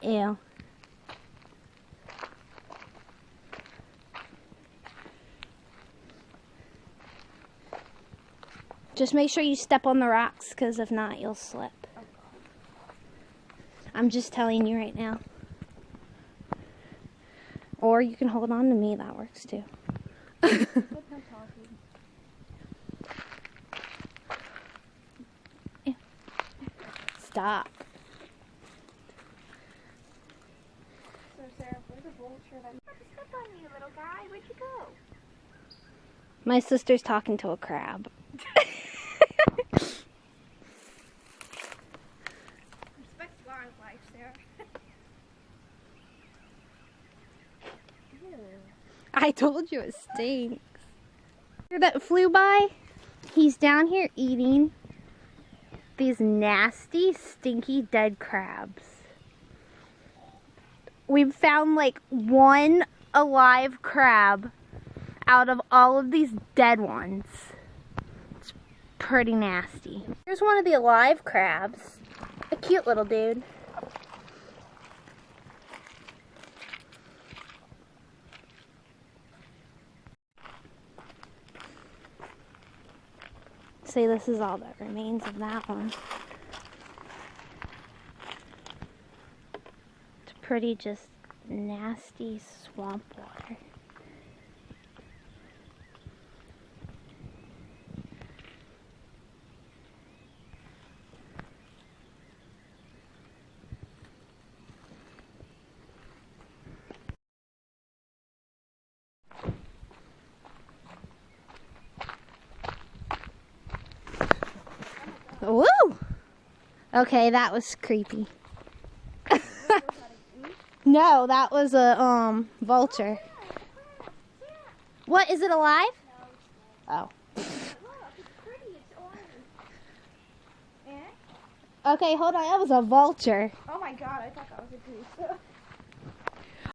Ew. Just make sure you step on the rocks, because if not, you'll slip. I'm just telling you right now. Or you can hold on to me, that works too. Stop. So Sarah, where's the vulture that stepped on you, little guy? Where'd you go? My sister's talking to a crab. Respect wildlife, Sarah. I told you it stinks. That flew by, he's down here eating these nasty, stinky, dead crabs. We've found like one alive crab out of all of these dead ones. It's pretty nasty. Here's one of the alive crabs. A cute little dude. See, this is all that remains of that one. It's pretty just nasty swamp water. Woo! Okay, that was creepy. No, that was a vulture. What, is it alive? Oh. Okay, hold on, that was a vulture. Oh my god, I thought that was a goose.